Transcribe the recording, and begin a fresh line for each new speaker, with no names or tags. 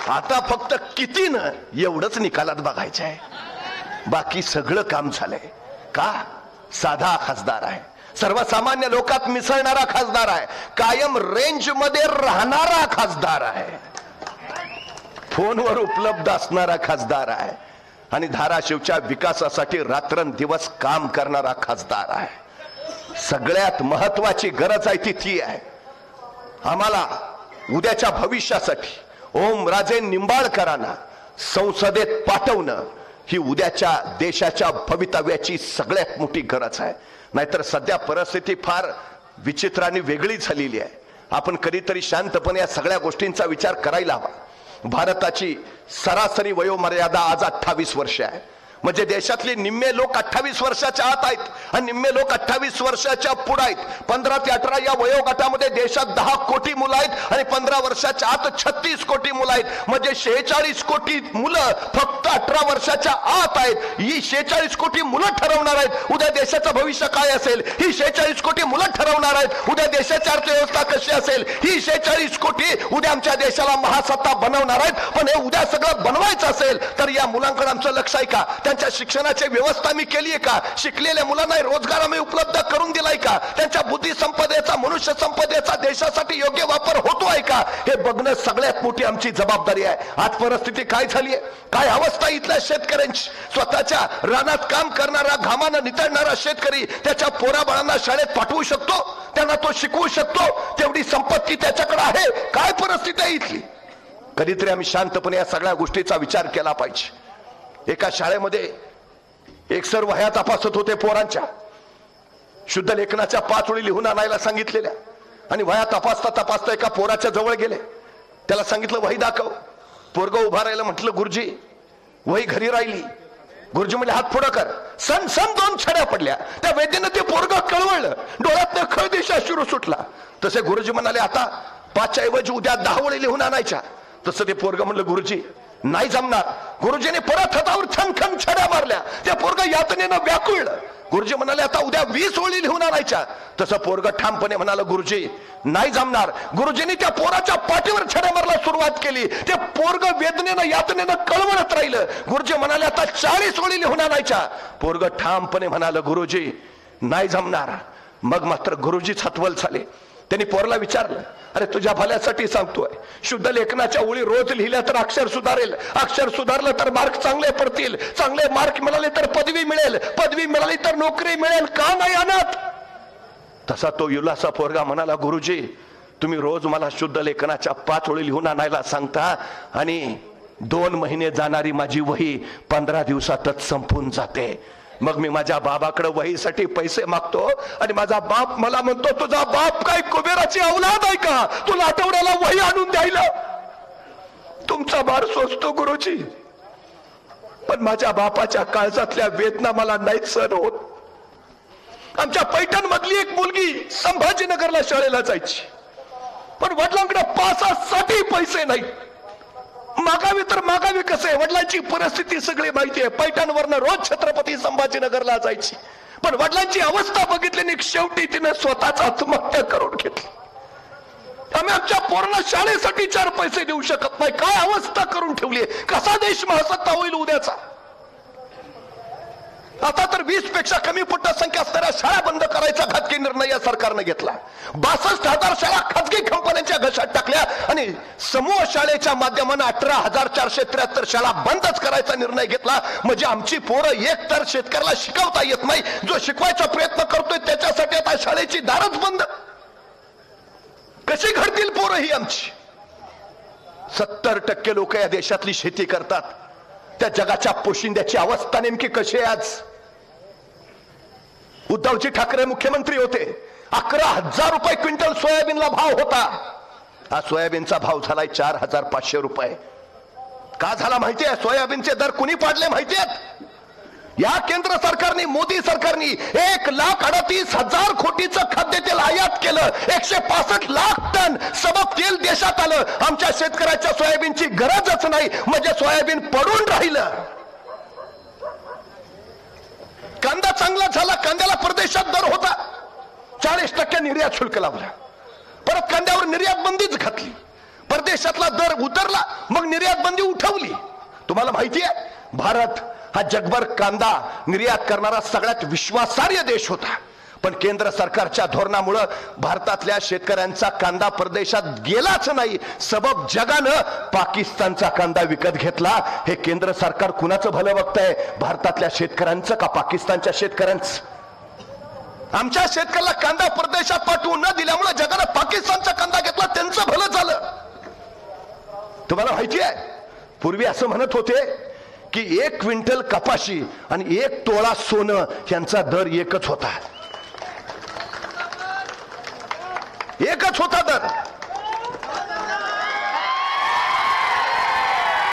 आता फक्त किती न एवढंच निकालात बघायचं आहे. बाकी सगळं काम झालंय. का? साधा खासदार आहे, सर्वसामान्य लोकात मिसळणारा खासदार आहे, कायम रेंज मध्ये राहणारा खासदार आहे, फोनवर उपलब्ध असणारा खासदार आहे आणि धाराशिवच्या विकासासाठी रात्रंदिवस काम करणारा खासदार आहे. सगळ्यात महत्वाची गरज आहे ती आहे आम्हाला उद्याच्या भविष्यासाठी ओमराजे निंबाळकरांना संसदेत पाठवणं ही उद्याच्या देशाच्या भवितव्याची सगळ्यात मोठी गरज आहे. नाहीतर सध्या परिस्थिती फार विचित्र आणि वेगळी झालेली आहे. आपण कधीतरी शांतपणे या सगळ्या गोष्टींचा विचार करायला हवा. भारताची सरासरी वयोमर्यादा आज 28 वर्ष आहे. म्हणजे देशातले निम्मे लोक 28 वर्षाच्या आत आहेत आणि निम्मे लोक 28 वर्षाच्या पुढे आहेत. 15 ते 18 या वयोगटामध्ये देशात 10 कोटी मुलं आहेत आणि 15 वर्षाच्या आत 36 कोटी मुलं आहेत. म्हणजे 46 कोटी मुलं फक्त 18 वर्षाच्या आत आहेत. ही 46 कोटी मुलं ठरवणार आहेत उद्या देशाचं भविष्य काय असेल. ही 46 कोटी मुलं ठरवणार आहेत उद्या देशाची अर्थव्यवस्था कशी असेल. ही 46 कोटी उद्या आमच्या देशाला महासत्ता बनवणार आहेत. पण हे उद्या सगळं बनवायचं असेल तर या मुलांकडे आमचं लक्ष आहे का? त्यांच्या शिक्षणाची व्यवस्था मी केली आहे का? शिकलेल्या मुलांना रोजगार आम्ही उपलब्ध करून दिलाय का? त्यांच्या बुद्धी संपदेचा, मनुष्य संपदेचा देशासाठी योग्य वापर होतो आहे का? हे बघणं सगळ्यात मोठी आमची जबाबदारी आहे. आज परिस्थिती काय झाली आहे, काय अवस्था इथल्या शेतकऱ्यांची. स्वतःच्या रानात काम करणारा, घामानं नितळणारा शेतकरी त्याच्या पोराबाळांना शाळेत पाठवू शकतो, त्यांना तो शिकवू शकतो, तेवढी संपत्ती त्याच्याकडे आहे. काय परिस्थिती आहे इथली? कधीतरी आम्ही शांतपणे या सगळ्या गोष्टीचा विचार केला पाहिजे. एका शाळेमध्ये एक सर वह्या तपासत होते पोरांच्या. शुद्ध लेखनाच्या 5 ओळी लिहून आणायला सांगितलेल्या आणि वह्या तपासता तपासता एका पोराच्या जवळ गेले. त्याला सांगितलं वही दाखव. पोरग उभा राहिलं. म्हटलं गुरुजी वही घरी राहिली. गुरुजी म्हणजे हात पुढं कर. सण 2 छड्या पडल्या. त्या वैद्यानं ते पोरग कळवळलं. डोळ्यातनं खळदिशा शिरू सुटला. तसे गुरुजी म्हणाले आता 5च्या ऐवजी उद्या 10 ओळी लिहून आणायच्या. तसं ते पोरग म्हणलं गुरुजी नाही जमणार. गुरुजीने परत हातावर छनखन छड्या मारल्या. त्या पोरग यातनेनं व्याकुळलं. गुरुजी म्हणाले आता उद्या 20 ओळी लिहून आणायच्या. तसं पोरग ठामपणे म्हणालं गुरुजी नाही जमणार. गुरुजींनी त्या पोराच्या पाठीवर छड्या मारायला सुरुवात केली. ते पोरग वेदनेनं यातनेनं कळवळत राहिलं. गुरुजी म्हणाले आता 40 ओळी लिहून आणायच्या. पोरग ठामपणे म्हणालं गुरुजी नाही जमणार. मग मात्र गुरुजीच हतबल झाले. त्यांनी पोरला विचारलं अरे तुझ्या भल्यासाठी सांगतोय, शुद्ध लेखनाच्या ओळी रोज लिहिल्या तर अक्षर सुधारेल, अक्षर सुधारलं तर मार्क चांगले पडतील, चांगले मार्क मिळाले तर पदवी मिळेल, पदवी मिळाली तर नोकरी मिळेल, का नाही आणत? तसा तो युलासा पोरगा म्हणाला गुरुजी तुम्ही रोज मला शुद्ध लेखनाच्या 5 ओळी लिहून आणायला सांगता आणि 2 महिने जाणारी माझी वही 15 दिवसातच संपून जाते. मग मी माझ्या बाबाकडे वहीसाठी पैसे मागतो आणि माझा बाप मला म्हणतो तुझा बाप काय कुबेराची औलाद आहे का तुला आठवड्याला वही आणून द्यायला? तुमचा भार सोसतो गुरुजी, पण माझ्या बापाच्या काळजातल्या वेदना मला नाही सहन होत. आमच्या पैठण मधली एक मुलगी संभाजीनगरला शाळेला जायची, पण वडिलांकडे पासासाठी पैसे नाही. मागावी तर मागावी कसे? वडिलांची परिस्थिती सगळी माहिती आहे. पैठणवरनं रोज छत्रपती संभाजीनगरला जायची, पण वडिलांची अवस्था बघितली शेवटी तिने स्वतःच आत्महत्या करून घेतली. आम्ही आमच्या पोरांना शाळेसाठी 4 पैसे देऊ शकत नाही. काय अवस्था करून ठेवली? कसा देश महासत्ता होईल उद्याचा? आता तर 20 पेक्षा कमी संख्या असणाऱ्या शाळा बंद करायचा घातकी निर्णय या सरकारने घेतला. 62,000 शाळा खाजगी कंपन्यांच्या घशात टाकल्या आणि समूह शाळेच्या माध्यमाने 18,473 शाळा बंदच करायचा निर्णय घेतला. म्हणजे आमची पोरं एक तर शेतकऱ्याला शिकवता येत नाही, जो शिकवायचा प्रयत्न करतोय त्याच्यासाठी आता शाळेची दारच बंद. कशी घडतील पोरं ही आमची? 70% लोक या देशातली शेती करतात. त्या जगाच्या पोशिंद्याची अवस्था नेमकी कशी आहे आज? उद्धवजी ठाकरे मुख्यमंत्री होते, 11,000 रुपये क्विंटल सोयाबीनला भाव होता. हा सोयाबीनचा भाव झालाय 4,500 रुपये. का झाला माहितीये? सोयाबीनचे दर कुणी पाडले माहितीयेत? या केंद्र सरकारने, मोदी सरकारने 1,38,000 कोटीचं खाद्यतेल आयात केलं. 165 लाख टन सबक तेल देशात आलं. आमच्या शेतकऱ्याच्या सोयाबीनची गरजच नाही, म्हणजे सोयाबीन पडून राहिलं. कांदा चांगला झाला, कांद्याला परदेशात दर होता, 40% निर्यात शुल्क लावला. परत कांद्यावर निर्यात बंदीच घातली. परदेशातला दर उतरला, मग निर्यात बंदी उठवली. तुम्हाला माहिती आहे, भारत हा जगभर कांदा निर्यात करणारा सगळ्यात विश्वासार्ह देश होता. पण केंद्र सरकारच्या धोरणामुळे भारतातल्या शेतकऱ्यांचा कांदा परदेशात गेलाच नाही. सबब जगानं पाकिस्तानचा कांदा विकत घेतला. हे केंद्र सरकार कुणाचं भलं बघतंय, भारतातल्या शेतकऱ्यांचं का पाकिस्तानच्या शेतकऱ्यांचं? आमच्या शेतकऱ्याला कांदा परदेशात पाठवून न दिल्यामुळे जगानं पाकिस्तानचा कांदा घेतला, त्यांचं भलं झालं. तुम्हाला माहिती आहे, पूर्वी असं म्हणत होते की 1 क्विंटल कपाशी आणि 1 तोळा सोनं यांचा दर एकच होता. एकच होता दर.